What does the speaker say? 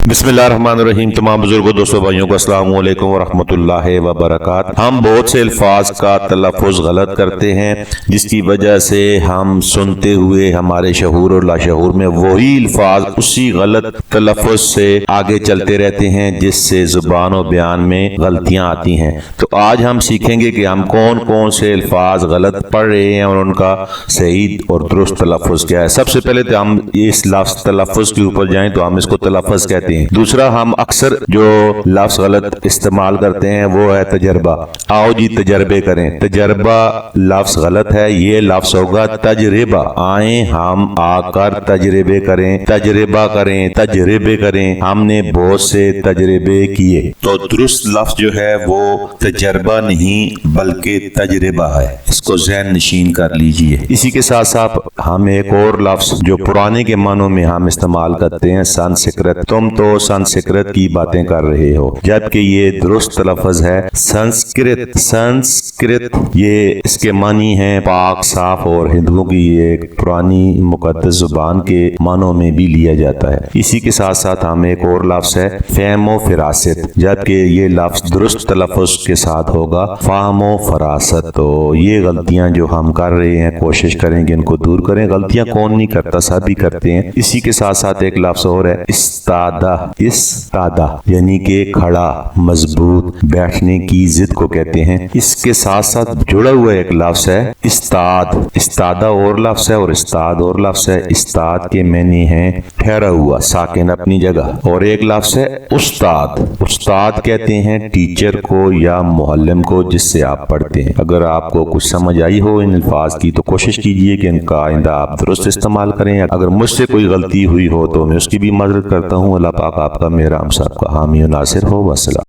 بسم اللہ الرحمن الرحیم۔ تمام بزرگوں، دوستوں، بھائیوں کو السلام علیکم ورحمۃ اللہ وبرکاتہ۔ ہم بہت سے الفاظ کا تلفظ غلط کرتے ہیں، جس کی وجہ سے ہم سنتے ہوئے ہمارے شعور اور لاشعور میں وہی الفاظ اسی غلط تلفظ سے آگے چلتے رہتے ہیں، جس سے زبان و بیان میں غلطیاں آتی ہیں۔ تو آج ہم سیکھیں گے کہ ہم کون کون سے الفاظ غلط پڑھ رہے ہیں اور ان کا صحیح اور درست تلفظ کیا ہے۔ سب سے پہلے تو ہم اس لفظ تلفظ کے اوپر جائیں تو ہم اس کو تلفظ کہتے ہیں۔ دوسرا، ہم اکثر جو لفظ غلط استعمال کرتے ہیں وہ ہے تجربہ۔ آؤ جی تجربے کریں۔ تجربہ لفظ غلط ہے، یہ لفظ ہوگا تجربہ۔ آئیں ہم آ کر تجربے کریں، تجربہ کریں، تجربے کریں، ہم نے بہت سے تجربے کیے۔ تو درست لفظ جو ہے وہ تجربہ نہیں بلکہ تجربہ ہے، اس کو ذہن نشین کر لیجئے۔ اسی کے ساتھ ساتھ ہم ایک اور لفظ جو پرانے کے معنوں میں ہم استعمال کرتے ہیں، سنسکرت۔ تم تو سنسکرت کی باتیں کر رہے ہو، جبکہ یہ درست تلفظ ہے سنسکرت۔ سنسکرت یہ اس کے معنی ہیں پاک، صاف، اور ہندوؤں کی ایک پرانی مقدس زبان کے معنوں میں بھی لیا جاتا ہے۔ اسی کے ساتھ ساتھ ہم ایک اور لفظ ہے فہم و فراست، جبکہ یہ لفظ درست تلفظ کے ساتھ ہوگا فہم و فراست۔ تو یہ غلطیاں جو ہم کر رہے ہیں کوشش کریں کہ ان کو دور کریں۔ غلطیاں کون نہیں کرتا، سبھی کرتے ہیں۔ اسی کے ساتھ ساتھ ایک لفظ اور ہے استادہ۔ استادہ یعنی کہ کھڑا، مضبوط، بیٹھنے کی ضد کو کہتے ہیں۔ اس کے ساتھ ساتھ جڑا ہوا ایک لفظ ہے استاد۔ استادہ اور لفظ ہے اور استاد اور لفظ ہے۔ استاد کے معنی ہیں ٹھہرا ہوا، ساکن، اپنی جگہ۔ اور ایک لفظ ہے استاد۔ استاد کہتے ہیں ٹیچر کو یا معلم کو جس سے آپ پڑھتے ہیں۔ اگر آپ کو کچھ سمجھ آئی ہو ان الفاظ کی تو کوشش کیجئے کہ ان کا آئندہ آپ درست استعمال کریں۔ اگر مجھ سے کوئی غلطی ہوئی ہو تو میں اس کی بھی معذرت کرتا ہوں۔ اللہ پاک آپ کا، میرا، ہم سب کا حامی و ناصر ہو۔ والسلام۔